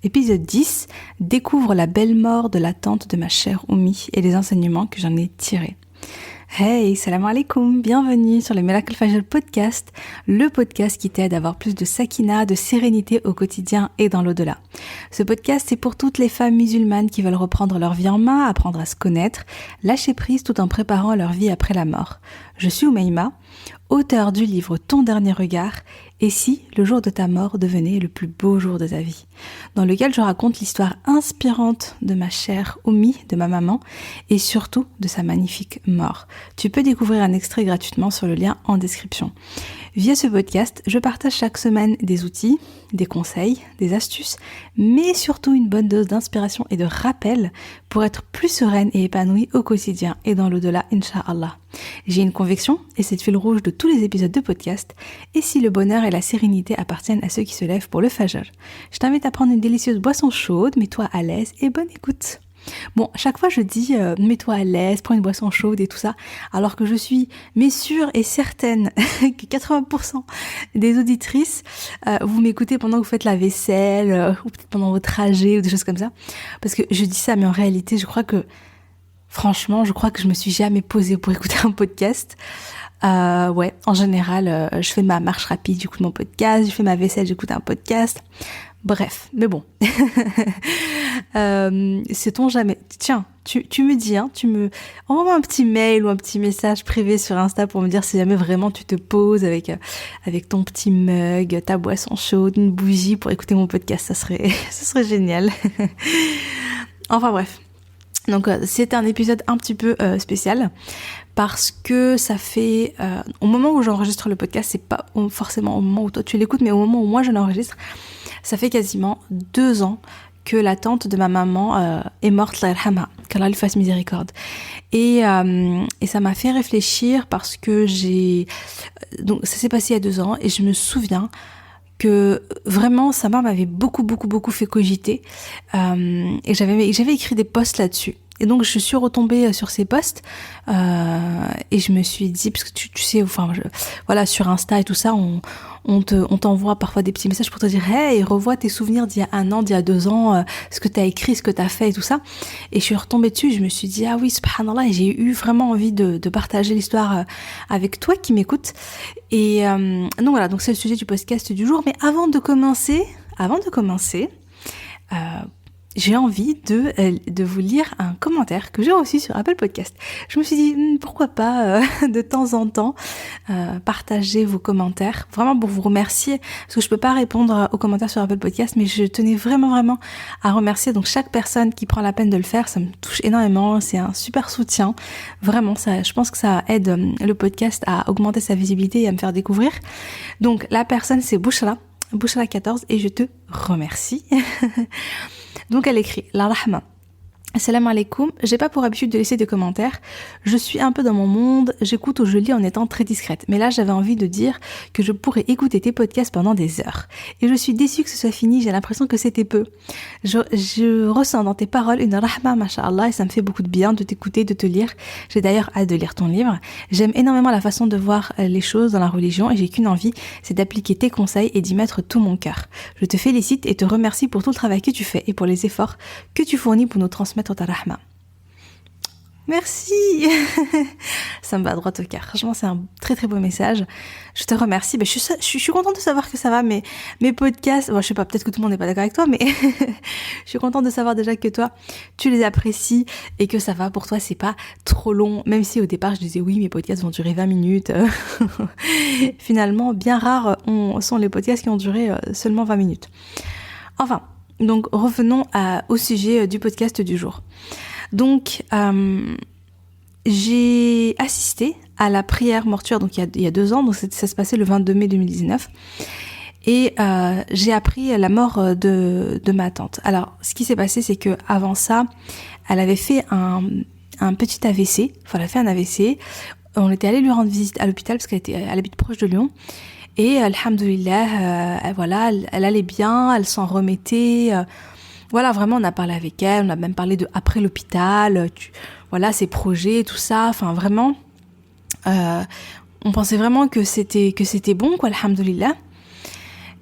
Épisode 10, découvre la belle mort de la tante de ma chère Oumi et les enseignements que j'en ai tirés. Hey, salam alaikum, bienvenue sur le Miracle Fajr podcast, le podcast qui t'aide à avoir plus de sakina, de sérénité au quotidien et dans l'au-delà. Ce podcast, c'est pour toutes les femmes musulmanes qui veulent reprendre leur vie en main, apprendre à se connaître, lâcher prise tout en préparant leur vie après la mort. Je suis Oumaima, auteure du livre Ton dernier regard, et si le jour de ta mort devenait le plus beau jour de ta vie, dans lequel je raconte l'histoire inspirante de ma chère Oumi, de ma maman, et surtout de sa magnifique mort. Tu peux découvrir un extrait gratuitement sur le lien en description. Via ce podcast, je partage chaque semaine des outils, des conseils, des astuces, mais surtout une bonne dose d'inspiration et de rappel pour être plus sereine et épanouie au quotidien et dans l'au-delà, Inch'Allah. J'ai une conviction, et c'est le fil rouge de tous les épisodes de podcast, et si le bonheur et la sérénité appartiennent à ceux qui se lèvent pour le Fajr. Je t'invite à prendre une délicieuse boisson chaude, mets-toi à l'aise et bonne écoute. Bon, à chaque fois je dis mets-toi à l'aise, prends une boisson chaude et tout ça, alors que je suis sûre et certaine que 80% des auditrices, vous m'écoutez pendant que vous faites la vaisselle, ou peut-être pendant vos trajets ou des choses comme ça, parce que je dis ça, mais en réalité franchement, je crois que je me suis jamais posée pour écouter un podcast. En général, je fais ma marche rapide, j'écoute mon podcast, je fais ma vaisselle, j'écoute un podcast. Bref, mais bon. Sait-on jamais. Tiens, tu me dis, envoie-moi un petit mail ou un petit message privé sur Insta pour me dire si jamais vraiment tu te poses avec ton petit mug, ta boisson chaude, une bougie pour écouter mon podcast. Ça serait génial. Enfin bref. Donc c'est un épisode un petit peu spécial parce que ça fait au moment où j'enregistre le podcast, c'est pas forcément au moment où toi tu l'écoutes, mais au moment où moi je l'enregistre, ça fait quasiment 2 ans que la tante de ma maman est morte, Allah yarhamha, qu'Allah lui fasse miséricorde. Et ça m'a fait réfléchir parce que donc ça s'est passé il y a 2 ans et je me souviens que vraiment sa mère m'avait beaucoup fait cogiter et j'avais écrit des posts là-dessus. Et donc je suis retombée sur ces posts et je me suis dit, parce que tu sais, sur Insta et tout ça, on t'envoie parfois des petits messages pour te dire hey, revois tes souvenirs d'il y a 1 an, d'il y a 2 ans, ce que t'as écrit, ce que t'as fait et tout ça. Et je suis retombée dessus, je me suis dit ah oui, subhanallah, et j'ai eu vraiment envie de partager l'histoire avec toi qui m'écoutes. Et donc voilà, donc c'est le sujet du podcast du jour. Mais avant de commencer, j'ai envie de vous lire un commentaire que j'ai reçu sur Apple Podcast. Je me suis dit, pourquoi pas de temps en temps partager vos commentaires, vraiment pour vous remercier, parce que je peux pas répondre aux commentaires sur Apple Podcast, mais je tenais vraiment à remercier donc chaque personne qui prend la peine de le faire. Ça me touche énormément, c'est un super soutien. Vraiment, je pense que ça aide le podcast à augmenter sa visibilité et à me faire découvrir. Donc la personne, c'est Bouchra 14, et je te remercie. Donc elle écrit La Rahma. Salam alaikum, j'ai pas pour habitude de laisser des commentaires, je suis un peu dans mon monde, j'écoute ou je lis en étant très discrète, mais là j'avais envie de dire que je pourrais écouter tes podcasts pendant des heures, et je suis déçue que ce soit fini, j'ai l'impression que c'était peu. Je ressens dans tes paroles une rahma, masha'Allah, et ça me fait beaucoup de bien de t'écouter, de te lire. J'ai d'ailleurs hâte de lire ton livre. J'aime énormément la façon de voir les choses dans la religion, et j'ai qu'une envie, c'est d'appliquer tes conseils et d'y mettre tout mon cœur. Je te félicite et te remercie pour tout le travail que tu fais et pour les efforts que tu fournis pour nous transmettre ta rahma. Merci. Ça me va droit au cœur. Franchement, c'est un très beau message. Je te remercie. Je suis contente de savoir que ça va. Mes podcasts, je sais pas, peut-être que tout le monde n'est pas d'accord avec toi, mais je suis contente de savoir déjà que toi, tu les apprécies et que ça va pour toi. C'est pas trop long. Même si au départ, je disais oui, mes podcasts vont durer 20 minutes. Finalement, bien rares sont les podcasts qui ont duré seulement 20 minutes. Enfin, donc revenons au sujet du podcast du jour. Donc, j'ai assisté à la prière mortuaire donc il y a 2 ans, donc ça se passait le 22 mai 2019, et j'ai appris la mort de ma tante. Alors, ce qui s'est passé, c'est que avant ça, elle avait fait un petit AVC. Enfin, elle a fait un AVC. On était allé lui rendre visite à l'hôpital parce elle habite proche de Lyon. Et alhamdoulilah, elle allait bien, elle s'en remettait. Vraiment, on a parlé avec elle, on a même parlé de après l'hôpital, ses projets, tout ça. Enfin, vraiment, on pensait vraiment que c'était bon, quoi, alhamdoulilah.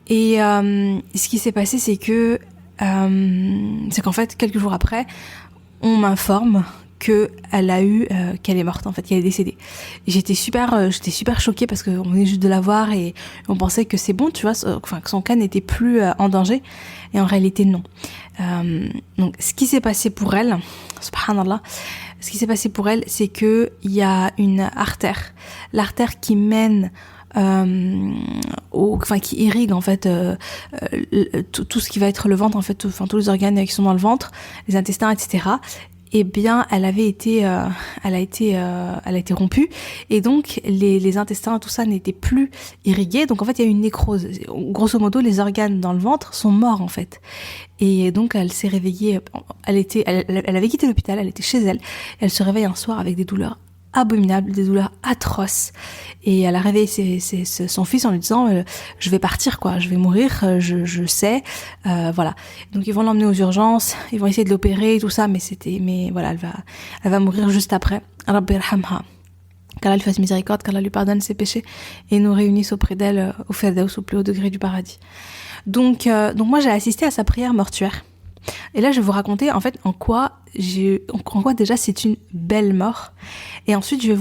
Et ce qui s'est passé, c'est que c'est qu'en fait, quelques jours après, on m'informe qu'elle est morte en fait, qu'elle est décédée. Et j'étais super choquée parce qu'on venait juste de la voir et on pensait que c'est bon, tu vois, que son cas n'était plus en danger. Et en réalité, non. Donc, ce qui s'est passé pour elle, subhanallah, c'est que il y a une artère, l'artère qui mène qui irrigue en fait tout ce qui va être le ventre en fait, tous les organes qui sont dans le ventre, les intestins, etc. Eh bien, elle a été rompue et donc les intestins, tout ça n'était plus irrigué. Donc en fait, il y a eu une nécrose. Grosso modo, les organes dans le ventre sont morts en fait. Et donc elle s'est réveillée. Elle avait quitté l'hôpital, elle était chez elle. Elle se réveille un soir avec des douleurs abominables, des douleurs atroces. Et elle a réveillé son fils en lui disant je vais partir quoi, je vais mourir, je sais, voilà. Donc ils vont l'emmener aux urgences, ils vont essayer de l'opérer tout ça, mais voilà, elle va mourir juste après. Rabbi yarhamha, qu'Allah lui fasse miséricorde, qu'Allah lui pardonne ses péchés et nous réunisse auprès d'elle au Firdaus, au plus haut degré du paradis. Donc moi j'ai assisté à sa prière mortuaire. Et là, je vais vous raconter en fait en quoi déjà c'est une belle mort. Et ensuite, je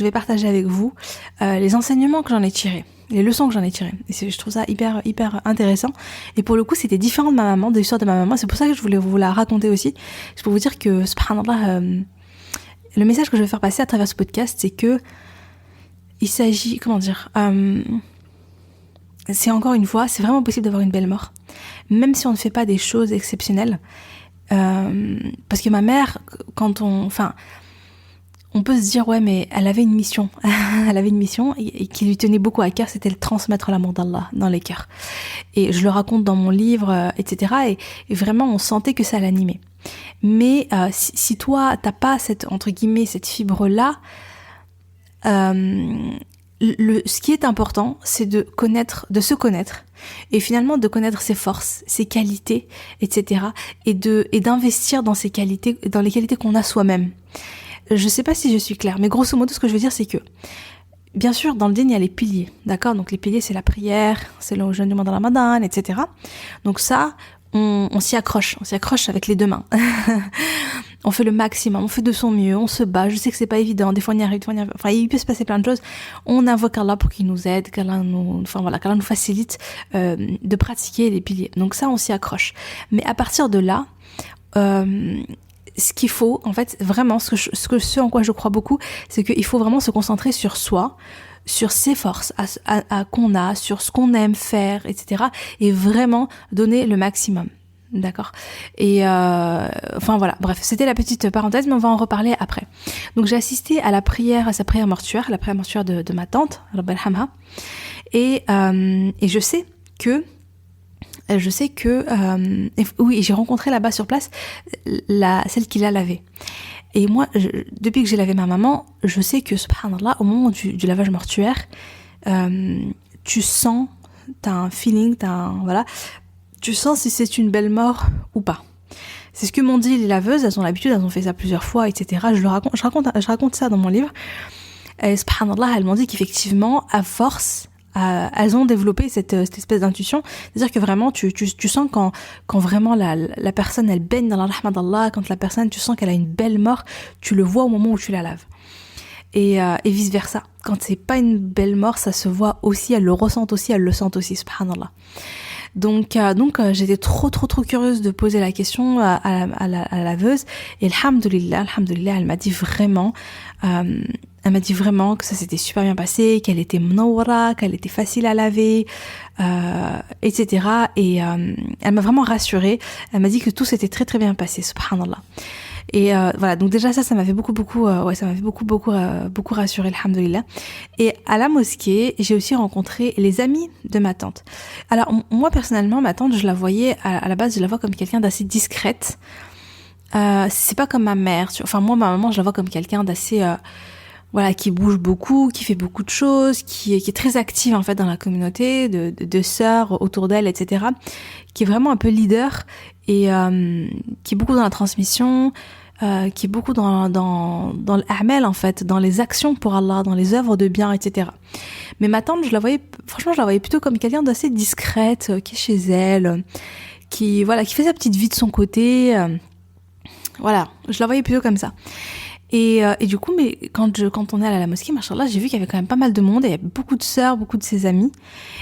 vais partager avec vous les enseignements que j'en ai tirés, les leçons que j'en ai tirées. Et je trouve ça hyper intéressant. Et pour le coup, c'était différent de ma maman, de l'histoire de ma maman. C'est pour ça que je voulais vous la raconter aussi. C'est pour vous dire que, subhanallah, le message que je vais faire passer à travers ce podcast, c'est que il s'agit, c'est encore une fois, c'est vraiment possible d'avoir une belle mort, même si on ne fait pas des choses exceptionnelles. Parce que ma mère, on peut se dire ouais, mais elle avait une mission, elle avait une mission et qui lui tenait beaucoup à cœur, c'était de transmettre l'amour d'Allah dans les cœurs. Et je le raconte dans mon livre, etc. Et vraiment, on sentait que ça l'animait. Mais si toi, t'as pas entre guillemets cette fibre là. Ce qui est important, c'est de se connaître, et finalement de connaître ses forces, ses qualités, etc. et d'investir dans ces qualités, dans les qualités qu'on a soi-même. Je sais pas si je suis claire, mais grosso modo, ce que je veux dire, c'est que, bien sûr, dans le dîn, il y a les piliers, d'accord? Donc les piliers, c'est la prière, c'est le jeûne du mois de Ramadan, etc. Donc ça, on s'y accroche avec les deux mains. On fait le maximum, on fait de son mieux, on se bat. Je sais que c'est pas évident, des fois on y arrive, enfin il peut se passer plein de choses. On invoque Allah pour qu'il nous aide, qu'Allah nous facilite de pratiquer les piliers. Donc ça, on s'y accroche. Mais à partir de là, ce qu'il faut, en fait, vraiment, ce en quoi je crois beaucoup, c'est qu'il faut vraiment se concentrer sur soi, sur ses forces qu'on a, sur ce qu'on aime faire, etc. Et vraiment donner le maximum. D'accord. Et voilà, bref, c'était la petite parenthèse, mais on va en reparler après. Donc j'ai assisté à sa prière mortuaire, la prière mortuaire de ma tante, Rabbi yarhamha, et je sais que oui, j'ai rencontré là-bas sur place celle qui l'a lavée. Et moi, depuis que j'ai lavé ma maman, je sais que subhanallah, au moment du lavage mortuaire, tu sens, t'as un feeling, tu sens si c'est une belle mort ou pas. C'est ce que m'ont dit les laveuses, elles ont fait ça plusieurs fois, etc. Je raconte ça dans mon livre. Et subhanallah, elles m'ont dit qu'effectivement, à force, elles ont développé cette espèce d'intuition. C'est-à-dire que vraiment, tu sens quand vraiment la personne, elle baigne dans la rahma d'Allah, quand la personne, tu sens qu'elle a une belle mort, tu le vois au moment où tu la laves. Et vice versa. Quand c'est pas une belle mort, ça se voit aussi, elles le ressentent aussi, elles le sentent aussi, subhanallah. Donc j'étais trop curieuse de poser la question à la laveuse, et alhamdulillah, elle m'a dit vraiment que ça s'était super bien passé, qu'elle était mnawara, qu'elle était facile à laver, etc. Et elle m'a vraiment rassurée. Elle m'a dit que tout s'était très bien passé, subhanallah. Et voilà, donc déjà ça m'avait beaucoup rassuré, alhamdoulilah. Et à la mosquée, j'ai aussi rencontré les amis de ma tante. Alors moi personnellement, ma tante, je la voyais à la base, je la vois comme quelqu'un d'assez discrète. C'est pas comme ma mère. Enfin moi, ma maman, je la vois comme quelqu'un d'assez qui bouge beaucoup, qui fait beaucoup de choses, qui est très active en fait dans la communauté de sœurs autour d'elle, etc. Qui est vraiment un peu leader et qui est beaucoup dans la transmission, qui est beaucoup dans l'a'mal en fait, dans les actions pour Allah, dans les œuvres de bien, etc. Mais ma tante, je la voyais plutôt comme quelqu'un d'assez discrète, qui est chez elle, qui fait sa petite vie de son côté. Voilà, je la voyais plutôt comme ça. Et du coup, mais quand on est allé à la mosquée, machallah, j'ai vu qu'il y avait quand même pas mal de monde, et il y avait beaucoup de sœurs, beaucoup de ses amis.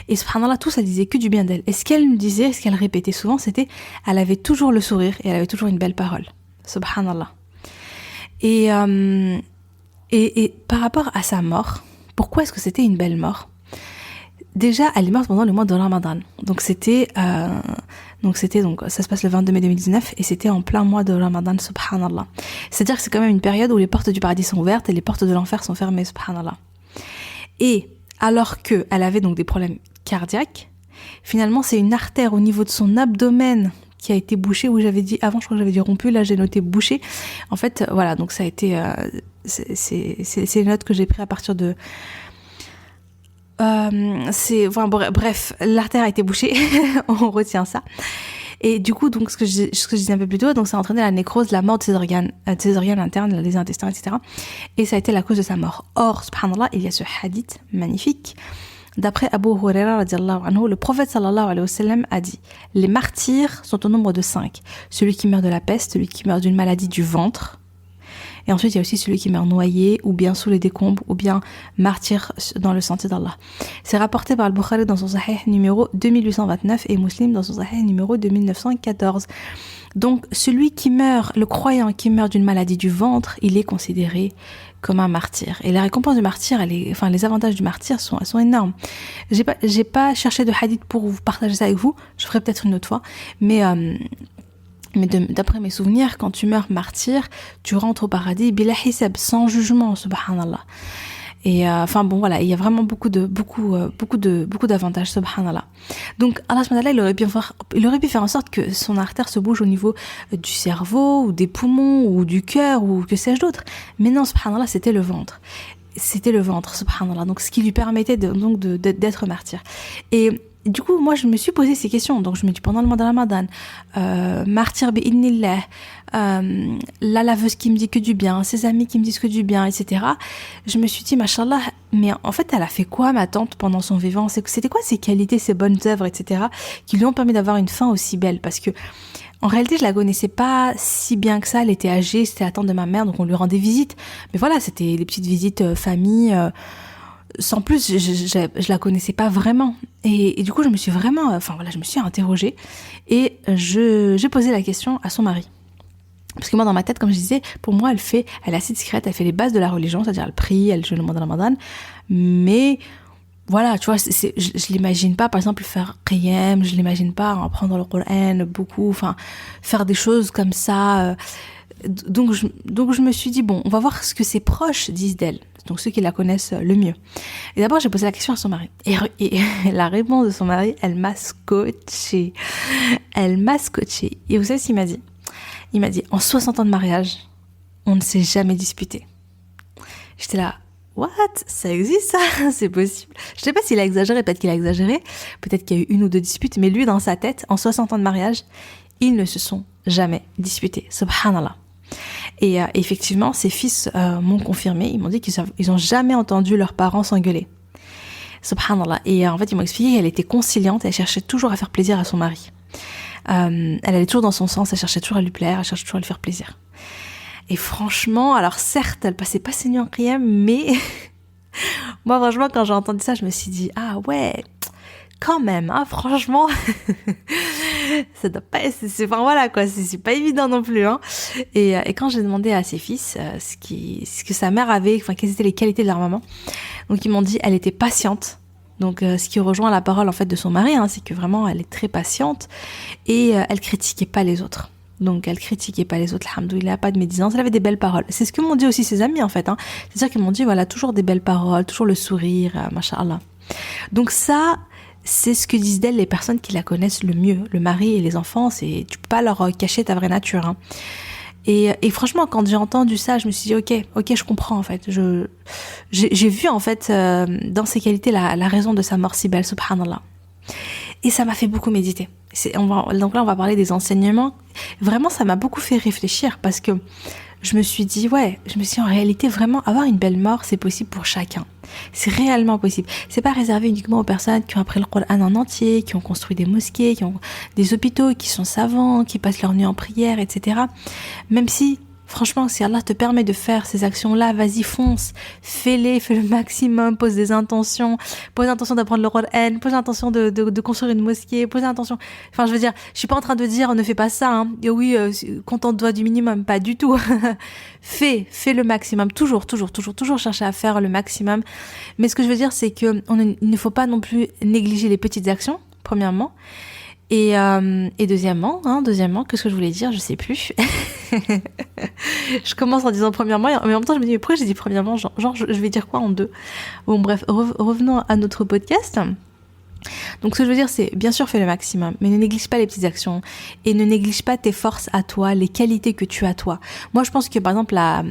Et subhanallah, tout ça disait que du bien d'elle. Et ce qu'elle me disait, ce qu'elle répétait souvent, c'était, elle avait toujours le sourire et elle avait toujours une belle parole. Subhanallah. Et par rapport à sa mort, pourquoi est-ce que c'était une belle mort? Déjà, elle est morte pendant le mois de Ramadan. Donc ça se passe le 22 mai 2019 et c'était en plein mois de Ramadan, subhanallah. C'est-à-dire que c'est quand même une période où les portes du paradis sont ouvertes et les portes de l'enfer sont fermées, subhanallah. Et alors que elle avait donc des problèmes cardiaques, finalement c'est une artère au niveau de son abdomen qui a été bouchée, où j'avais dit, avant je crois que j'avais dit rompu, là j'ai noté bouché. En fait, voilà, donc ça a été, c'est une note que j'ai prise à partir de, bref, l'artère a été bouchée, on retient ça. Et du coup, donc ce que je disais un peu plus tôt, donc ça a entraîné la nécrose, la mort de ses organes internes, les intestins, etc. Et ça a été la cause de sa mort. Or, subhanallah, il y a ce hadith magnifique. D'après Abu Huraira radiallahu anhu, le prophète sallallahu alayhi wa sallam a dit: les martyrs sont au nombre de 5. Celui qui meurt de la peste, celui qui meurt d'une maladie du ventre. Et ensuite, il y a aussi celui qui meurt noyé, ou bien sous les décombres, ou bien martyr dans le sentier d'Allah. C'est rapporté par Al-Bukhari dans son Sahih numéro 2829 et Muslim dans son Sahih numéro 2914. Donc, celui qui meurt, le croyant qui meurt d'une maladie du ventre, il est considéré comme un martyr. Et les récompenses du martyr, les avantages du martyr sont énormes. J'ai pas cherché de hadith pour vous partager ça avec vous. Je ferai peut-être une autre fois. Mais d'après mes souvenirs, quand tu meurs martyr, tu rentres au paradis bila hisab, sans jugement, subhanallah. Et voilà, il y a vraiment beaucoup d'avantages, subhanallah. Donc Allah subhanahu wa ta'ala, il aurait pu faire en sorte que son artère se bouge au niveau du cerveau ou des poumons ou du cœur ou que sais-je d'autre. Mais non, subhanallah, c'était le ventre, subhanallah. Donc ce qui lui permettait d'être martyr. Et du coup, moi, je me suis posé ces questions. Donc, je me dis, pendant le mois de Ramadan, martyr bi'idnillah, la laveuse qui me dit que du bien, ses amis qui me disent que du bien, etc. Je me suis dit, machallah, mais en fait, elle a fait quoi, ma tante, pendant son vivant? C'était quoi ses qualités, ses bonnes œuvres, etc., qui lui ont permis d'avoir une fin aussi belle? Parce que, en réalité, je la connaissais pas si bien que ça. Elle était âgée, c'était la tante de ma mère, donc on lui rendait visite. Mais voilà, c'était des petites visites famille, sans plus, je la connaissais pas vraiment. Et du coup, je me suis vraiment, je me suis interrogée et j'ai posé la question à son mari. Parce que moi, dans ma tête, comme je disais, pour moi, elle est assez discrète, elle fait les bases de la religion, c'est-à-dire elle prie, elle jeûne le mois de Ramadan. Mais voilà, tu vois, je l'imagine pas, par exemple, faire qiyam, je l'imagine pas apprendre le Coran beaucoup, faire des choses comme ça. Donc je me suis dit, bon, on va voir ce que ses proches disent d'elle. Donc ceux qui la connaissent le mieux. Et d'abord, j'ai posé la question à son mari. Et la réponse de son mari, elle m'a scotché. Et vous savez ce qu'il m'a dit? Il m'a dit, en 60 ans de mariage, on ne s'est jamais disputé. J'étais là, what? Ça existe ça? C'est possible. Je sais pas s'il a exagéré, peut-être qu'il a exagéré. Peut-être qu'il y a eu 1 ou 2 disputes. Mais lui, dans sa tête, en 60 ans de mariage, ils ne se sont jamais disputés. Subhanallah. Et effectivement, ses fils m'ont confirmé. Ils m'ont dit qu'ils ont jamais entendu leurs parents s'engueuler. Subhanallah. Et en fait, ils m'ont expliqué qu'elle était conciliante. Elle cherchait toujours à faire plaisir à son mari. Elle allait toujours dans son sens. Elle cherchait toujours à lui plaire. Elle cherchait toujours à lui faire plaisir. Et franchement, alors certes, elle passait pas ses nuits en qiyam, mais moi, franchement, quand j'ai entendu ça, je me suis dit, ah ouais, quand même, hein, franchement, ça doit pas, c'est pas évident non plus, hein. Et quand j'ai demandé à ses fils ce que sa mère avait, quelles étaient les qualités de leur maman, donc ils m'ont dit, elle était patiente. Donc ce qui rejoint la parole en fait de son mari, hein, c'est que vraiment elle est très patiente et elle critiquait pas les autres. Donc elle critiquait pas les autres, alhamdoulilah, pas de médisance, elle avait des belles paroles. C'est ce que m'ont dit aussi ses amis en fait, hein. C'est-à-dire qu'ils m'ont dit voilà, toujours des belles paroles, toujours le sourire, masha'Allah. Donc ça, c'est ce que disent d'elle les personnes qui la connaissent le mieux. Le mari et les enfants, tu peux pas leur cacher ta vraie nature, hein. Et franchement, quand j'ai entendu ça, je me suis dit ok, je comprends en fait. J'ai vu en fait dans ses qualités la raison de sa mort si belle, subhanallah. Et ça m'a fait beaucoup méditer. Donc là, on va parler des enseignements. Vraiment, ça m'a beaucoup fait réfléchir parce que je me suis dit en réalité vraiment avoir une belle mort, c'est possible pour chacun. C'est réellement possible. C'est pas réservé uniquement aux personnes qui ont appris le Coran en entier, qui ont construit des mosquées, qui ont des hôpitaux, qui sont savants, qui passent leur nuit en prière, etc. Même si, franchement, si Allah te permet de faire ces actions-là, vas-y, fonce, fais-les, fais le maximum, pose l'intention d'apprendre le Coran, pose l'intention de construire une mosquée, pose l'intention. Enfin, je veux dire, je suis pas en train de dire ne fais pas ça, hein. Et oui, contente-toi du minimum, pas du tout. Fais le maximum, toujours chercher à faire le maximum. Mais ce que je veux dire, c'est que il ne faut pas non plus négliger les petites actions, premièrement. Et deuxièmement, qu'est-ce que je voulais dire, je sais plus. Je commence en disant premièrement, mais en même temps je me dis mais pourquoi j'ai dit premièrement, genre je vais dire quoi en deux. Bon bref, revenons à notre podcast. Donc ce que je veux dire, c'est bien sûr fais le maximum, mais ne néglige pas les petites actions et ne néglige pas tes forces à toi, les qualités que tu as toi. Moi je pense que par exemple la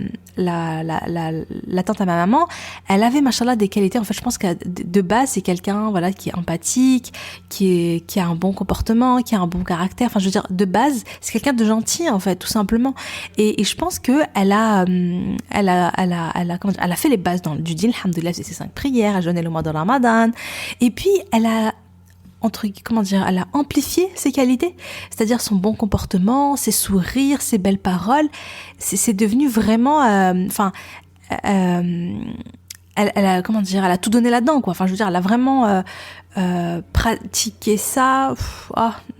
tante à ma maman, elle avait machallah des qualités. En fait je pense que de base c'est quelqu'un voilà qui est empathique, qui a un bon comportement, qui a un bon caractère. Enfin je veux dire de base c'est quelqu'un de gentil en fait tout simplement. Et je pense que elle a fait les bases du din, alhamdoulilah, c'est ses 5 prières, elle jeûnait le mois de Ramadan. Et puis elle a amplifié ses qualités, c'est-à-dire son bon comportement, ses sourires, ses belles paroles. C'est devenu vraiment, elle a tout donné là-dedans, quoi. Enfin, je veux dire, elle a vraiment pratiqué ça.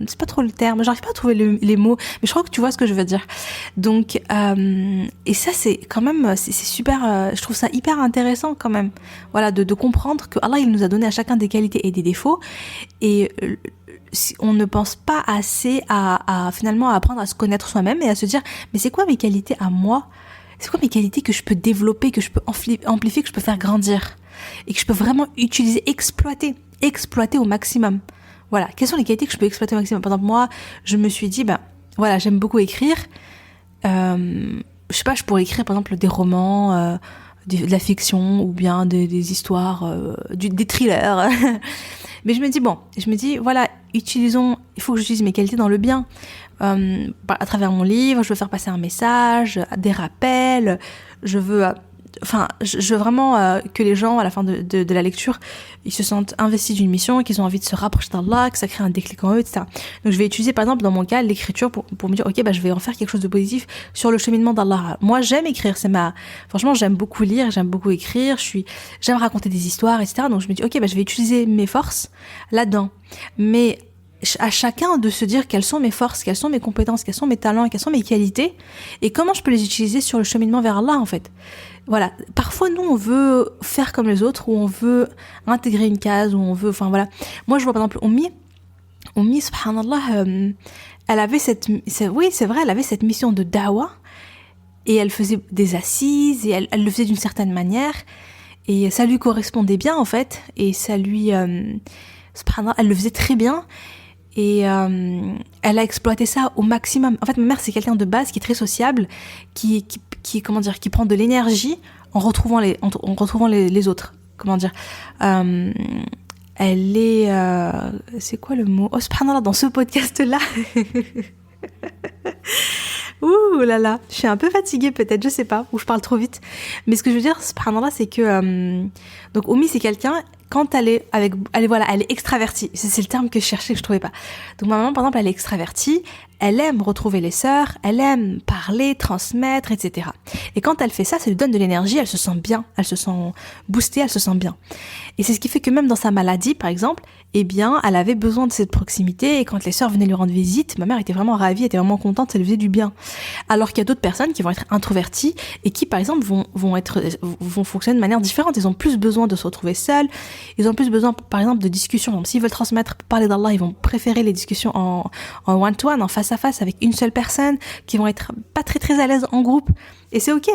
C'est pas trop le terme, j'arrive pas à trouver les mots, mais je crois que tu vois ce que je veux dire. Donc, et ça, c'est quand même, c'est super. Je trouve ça hyper intéressant quand même. Voilà, de comprendre que Allah, il nous a donné à chacun des qualités et des défauts, et on ne pense pas assez à finalement apprendre à se connaître soi-même et à se dire, mais c'est quoi mes qualités à moi? C'est quoi mes qualités que je peux développer, que je peux amplifier, que je peux faire grandir et que je peux vraiment utiliser, exploiter au maximum. Voilà, quelles sont les qualités que je peux exploiter au maximum? Par exemple, moi, je me suis dit, voilà, j'aime beaucoup écrire. Je sais pas, je pourrais écrire par exemple des romans, de la fiction ou bien des histoires, des thrillers. Mais je me dis, voilà, il faut que j'utilise mes qualités dans le bien. À travers mon livre, je veux faire passer un message, des rappels, je veux vraiment que les gens, à la fin de la lecture, ils se sentent investis d'une mission, qu'ils ont envie de se rapprocher d'Allah, que ça crée un déclic en eux, etc. Donc je vais utiliser, par exemple, dans mon cas, l'écriture pour me dire, ok, je vais en faire quelque chose de positif sur le cheminement d'Allah. Moi, j'aime écrire, franchement, j'aime beaucoup lire, j'aime beaucoup écrire, j'aime raconter des histoires, etc. Donc je me dis, ok, je vais utiliser mes forces là-dedans. Mais à chacun de se dire quelles sont mes forces, quelles sont mes compétences, quels sont mes talents, quelles sont mes qualités et comment je peux les utiliser sur le cheminement vers Allah en fait. Voilà, parfois nous on veut faire comme les autres ou on veut intégrer une case ou on veut, enfin voilà. Moi je vois par exemple Ummi subhanallah, elle avait elle avait cette mission de da'wah et elle faisait des assises et elle le faisait d'une certaine manière et ça lui correspondait bien en fait et ça lui subhanallah, elle le faisait très bien. Et elle a exploité ça au maximum. En fait, ma mère, c'est quelqu'un de base qui est très sociable, qui prend de l'énergie en retrouvant les autres. Elle est... c'est quoi le mot? Oh, subhanallah, dans ce podcast-là... Ouh là là, je suis un peu fatiguée peut-être, je sais pas, ou je parle trop vite. Mais ce que je veux dire, subhanallah, c'est que... donc, Oumi, c'est quelqu'un... Quand elle est extravertie. C'est le terme que je cherchais, que je trouvais pas. Donc ma maman, par exemple, elle est extravertie. Elle aime retrouver les sœurs. Elle aime parler, transmettre, etc. Et quand elle fait ça, ça lui donne de l'énergie. Elle se sent bien. Elle se sent boostée. Elle se sent bien. Et c'est ce qui fait que même dans sa maladie, par exemple, eh bien, elle avait besoin de cette proximité. Et quand les sœurs venaient lui rendre visite, ma mère était vraiment ravie, était vraiment contente. Ça lui faisait du bien. Alors qu'il y a d'autres personnes qui vont être introverties et qui, par exemple, vont fonctionner de manière différente. Ils ont plus besoin de se retrouver seuls. Ils ont plus besoin, par exemple, de discussions. Donc, s'ils veulent transmettre, parler d'Allah, ils vont préférer les discussions en one-to-one, en face-à-face avec une seule personne, qui vont être pas très très à l'aise en groupe. Et c'est ok.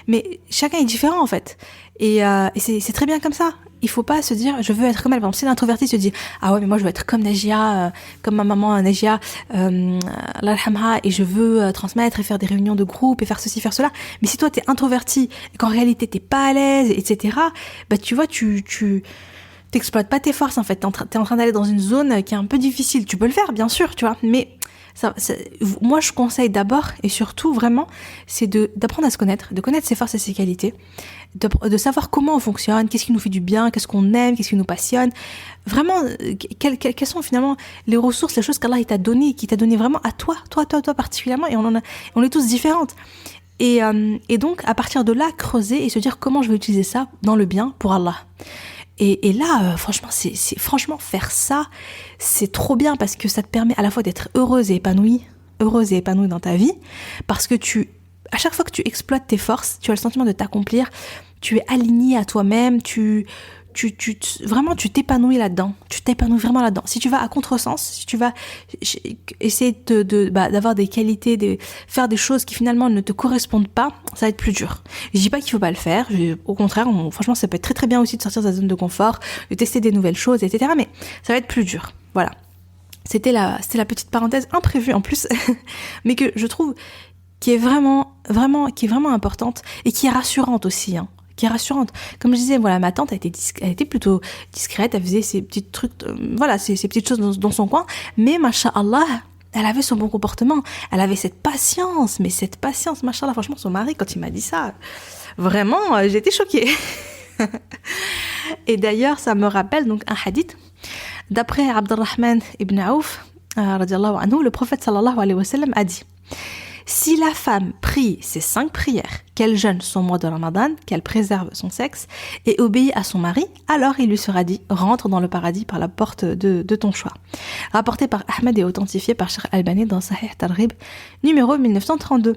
Mais chacun est différent, en fait. Et c'est très bien comme ça. Il faut pas se dire, je veux être comme elle. Par exemple, si l'introverti se dit, ah ouais, mais moi, je veux être comme Najia, comme ma maman Najia, l'alhamha, et je veux transmettre et faire des réunions de groupe et faire ceci, faire cela. Mais si toi, t'es introverti, et qu'en réalité, t'es pas à l'aise, etc., tu vois, t'exploites pas tes forces en fait, t'es en train d'aller dans une zone qui est un peu difficile. Tu peux le faire bien sûr, tu vois, mais moi je conseille d'abord et surtout vraiment, c'est d'apprendre à se connaître, de connaître ses forces et ses qualités, de savoir comment on fonctionne, qu'est-ce qui nous fait du bien, qu'est-ce qu'on aime, qu'est-ce qui nous passionne. Vraiment, quelles sont finalement les ressources, les choses qu'Allah il t'a donné, qui t'a donné vraiment à toi particulièrement, et on est tous différentes. Et donc, à partir de là, creuser et se dire comment je vais utiliser ça dans le bien pour Allah. Et là, franchement, franchement, faire ça, c'est trop bien parce que ça te permet à la fois d'être heureuse et épanouie dans ta vie, parce que à chaque fois que tu exploites tes forces, tu as le sentiment de t'accomplir, tu es aligné à toi-même, vraiment, tu t'épanouis là-dedans. Tu t'épanouis vraiment là-dedans. Si tu vas à contresens, si tu vas essayer d'avoir des qualités, de faire des choses qui finalement ne te correspondent pas, ça va être plus dur. Je dis pas qu'il faut pas le faire. Au contraire, franchement, ça peut être très très bien aussi de sortir de sa zone de confort, de tester des nouvelles choses, etc. Mais ça va être plus dur. Voilà. C'était la petite parenthèse imprévue en plus, mais que je trouve qui est vraiment importante et qui est rassurante aussi, hein. Qui est rassurante. Comme je disais, voilà, ma tante, elle était plutôt discrète, elle faisait ses petits trucs, ses petites choses dans son coin, mais masha'Allah, elle avait son bon comportement, elle avait cette patience, masha'Allah, franchement, son mari, quand il m'a dit ça, vraiment, j'ai été choquée. Et d'ailleurs, ça me rappelle donc un hadith, d'après Abdurrahman ibn Auf, radiallahu anhu, le prophète sallallahu alayhi wa sallam a dit: si la femme prie ses 5 prières, qu'elle jeûne son mois de Ramadan, qu'elle préserve son sexe et obéit à son mari, alors il lui sera dit: rentre dans le paradis par la porte de ton choix. Rapporté par Ahmed et authentifié par Cheikh Albani dans Sahih Targhib, numéro 1932.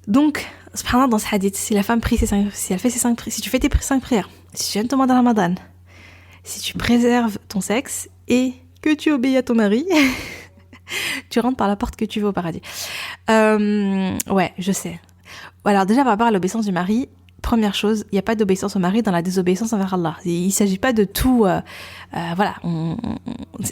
Donc, subhanallah, dans ce hadith, si la femme prie si tu fais tes 5 prières, si tu jeûnes ton mois de Ramadan, si tu préserves ton sexe et que tu obéis à ton mari, tu rentres par la porte que tu veux au paradis. Ouais, je sais. Alors déjà, par rapport à l'obéissance du mari, première chose, il n'y a pas d'obéissance au mari dans la désobéissance envers Allah. Il ne s'agit pas de tout... voilà,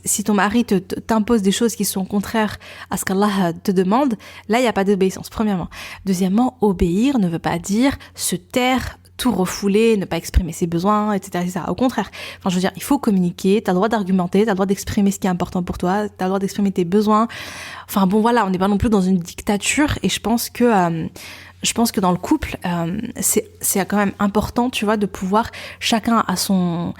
si ton mari t'impose des choses qui sont contraires à ce qu'Allah te demande, là, il n'y a pas d'obéissance, premièrement. Deuxièmement, obéir ne veut pas dire se taire, tout refouler, ne pas exprimer ses besoins, etc., etc. Au contraire, enfin, je veux dire, il faut communiquer, t'as le droit d'argumenter, t'as le droit d'exprimer ce qui est important pour toi, t'as le droit d'exprimer tes besoins. Enfin bon, voilà, on n'est pas non plus dans une dictature, et je pense que dans le couple, c'est quand même important, tu vois, de pouvoir chacun a son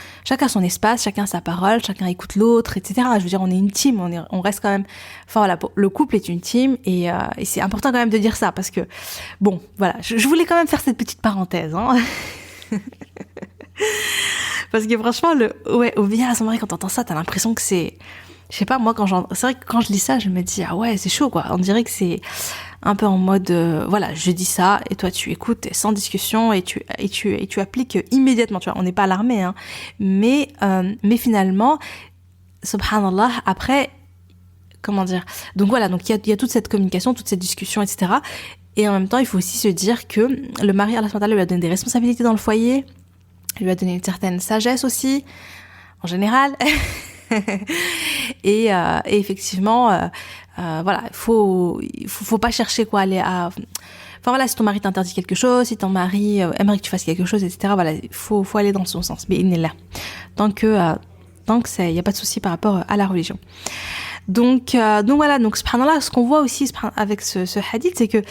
espace, chacun a sa parole, chacun écoute l'autre, etc. Je veux dire, on est une team, on reste quand même. Enfin voilà, le couple est une team, et c'est important quand même de dire ça parce que bon, voilà, je voulais quand même faire cette petite parenthèse, hein. Parce que franchement, obéir à son mari, quand t'entends ça, t'as l'impression que c'est, je sais pas, moi c'est vrai que quand je lis ça, je me dis ah ouais, c'est chaud quoi. On dirait que c'est un peu en mode voilà, je dis ça et toi tu écoutes sans discussion et tu appliques immédiatement, tu vois. On n'est pas alarmé, hein, mais finalement, subhanallah, après, comment dire, donc voilà, donc il y a toute cette communication, toute cette discussion, etc. Et en même temps, il faut aussi se dire que le mari, Allah subhanahu wa ta'ala, lui a donné des responsabilités dans le foyer, il lui a donné une certaine sagesse aussi, en général. et effectivement, voilà, faut pas chercher quoi aller à. Enfin voilà, si ton mari t'interdit quelque chose, si ton mari aimerait que tu fasses quelque chose, etc. Voilà, faut aller dans son sens. Mais il est là. Tant que il y a pas de souci par rapport à la religion. Donc voilà, donc subhanallah, ce qu'on voit aussi avec ce hadith, c'est que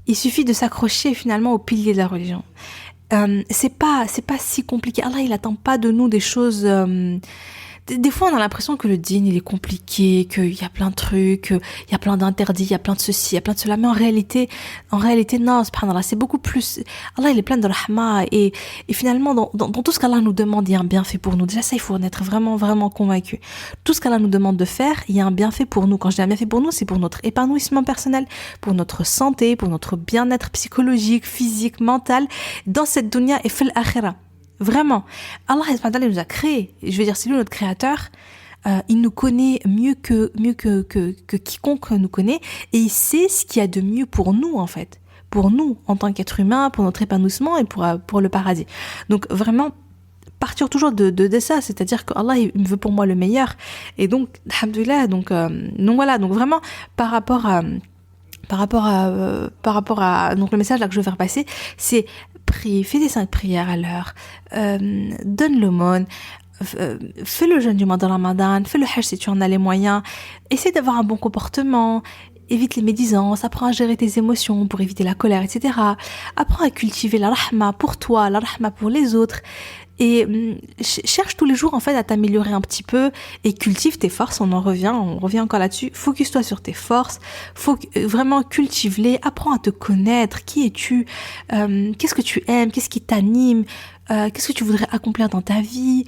il suffit de s'accrocher finalement au pilier de la religion. C'est pas si compliqué. Allah, il attend pas de nous des choses. Des fois, on a l'impression que le dîn, il est compliqué, qu'il y a plein de trucs, il y a plein d'interdits, il y a plein de ceci, il y a plein de cela. Mais en réalité, non, subhanallah, c'est beaucoup plus. Allah, il est plein de rahma. Et finalement, dans tout ce qu'Allah nous demande, il y a un bienfait pour nous. Déjà, ça, il faut en être vraiment, vraiment convaincu. Tout ce qu'Allah nous demande de faire, il y a un bienfait pour nous. Quand je dis un bienfait pour nous, c'est pour notre épanouissement personnel, pour notre santé, pour notre bien-être psychologique, physique, mental, dans cette dunya et fil akhira. Vraiment, Allah nous a créés. Je veux dire, c'est lui notre créateur. Il nous connaît mieux que quiconque nous connaît, et il sait ce qu'il y a de mieux pour nous en fait, pour nous en tant qu'être humain, pour notre épanouissement et pour le paradis. Donc vraiment partir toujours de ça, c'est-à-dire que Allah il veut pour moi le meilleur, et donc alhamdoulilah, donc voilà, donc vraiment par rapport à donc le message là que je veux faire passer, c'est prie, fais des 5 prières à l'heure, donne l'aumône, fais le jeûne du mois de Ramadan, fais le hajj si tu en as les moyens, essaie d'avoir un bon comportement, évite les médisances, apprends à gérer tes émotions pour éviter la colère, etc. Apprends à cultiver la rahma pour toi, la rahma pour les autres. Et cherche tous les jours en fait à t'améliorer un petit peu et cultive tes forces, on revient encore là-dessus. Focus-toi sur tes forces, vraiment cultive-les, apprends à te connaître, qui es-tu, qu'est-ce que tu aimes, qu'est-ce qui t'anime, qu'est-ce que tu voudrais accomplir dans ta vie.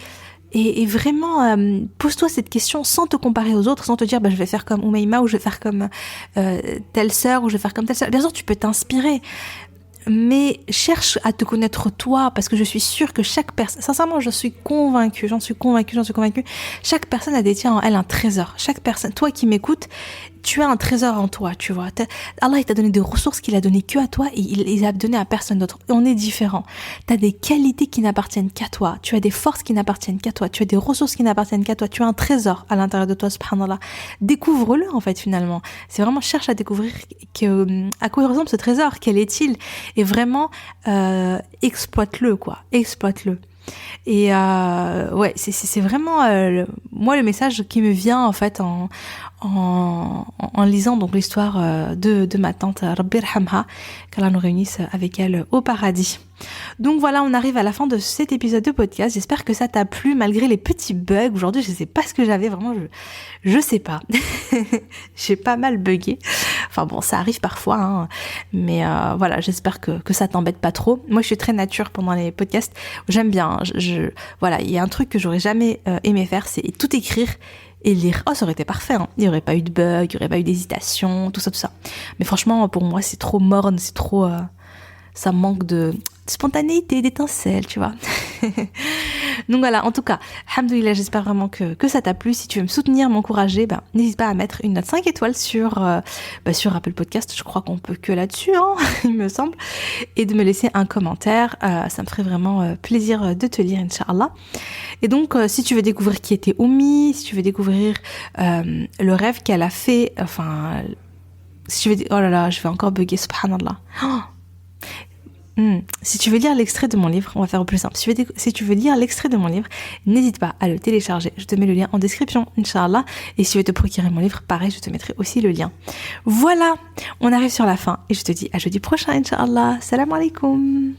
Et vraiment, pose-toi cette question sans te comparer aux autres, sans te dire je vais faire comme Oumaima ou je vais faire comme telle sœur ou je vais faire comme telle sœur. Bien sûr, tu peux t'inspirer, mais cherche à te connaître toi, parce que je suis sûre que chaque personne, sincèrement j'en suis convaincue, chaque personne a détient en elle un trésor. Chaque personne, toi qui m'écoutes, tu as un trésor en toi, tu vois. Allah, il t'a donné des ressources qu'il a données que à toi et il les a données à personne d'autre. Et on est différents. Tu as des qualités qui n'appartiennent qu'à toi. Tu as des forces qui n'appartiennent qu'à toi. Tu as des ressources qui n'appartiennent qu'à toi. Tu as un trésor à l'intérieur de toi, subhanallah. Découvre-le, en fait, finalement. C'est vraiment, cherche à découvrir à quoi il ressemble ce trésor. Quel est-il? Et vraiment, exploite-le, quoi. Exploite-le. Et ouais, c'est vraiment moi le message qui me vient en fait en lisant donc l'histoire de ma tante Rabbi Irhamha, qu'Allah nous réunisse avec elle au paradis. Donc voilà, on arrive à la fin de cet épisode de podcast. J'espère que ça t'a plu malgré les petits bugs. Aujourd'hui, je sais pas ce que j'avais, vraiment, je sais pas. J'ai pas mal bugué. Enfin bon, ça arrive parfois, hein. Mais voilà, j'espère que ça t'embête pas trop. Moi, je suis très nature pendant les podcasts. J'aime bien. Voilà, il y a un truc que j'aurais jamais aimé faire, c'est tout écrire et lire. Oh, ça aurait été parfait, hein. Il y aurait pas eu de bugs, il y aurait pas eu d'hésitation, tout ça. Mais franchement, pour moi, c'est trop morne, c'est trop... ça manque de spontanéité, d'étincelle, tu vois. Donc voilà, en tout cas, alhamdoulilah, j'espère vraiment que ça t'a plu. Si tu veux me soutenir, m'encourager, n'hésite pas à mettre une note 5 étoiles sur Apple Podcast. Je crois qu'on peut que là-dessus, hein, il me semble. Et de me laisser un commentaire. Ça me ferait vraiment plaisir de te lire, Inch'Allah. Et donc, si tu veux découvrir qui était Oumi, si tu veux découvrir le rêve qu'elle a fait, enfin... Si tu veux... Oh là là, je vais encore bugger, subhanallah. Oh. Si tu veux lire l'extrait de mon livre, on va faire au plus simple. Si tu veux lire l'extrait de mon livre, n'hésite pas à le télécharger. Je te mets le lien en description, Inch'Allah. Et si tu veux te procurer mon livre, pareil, je te mettrai aussi le lien. Voilà, on arrive sur la fin et je te dis à jeudi prochain, Inch'Allah. Salam alaikum.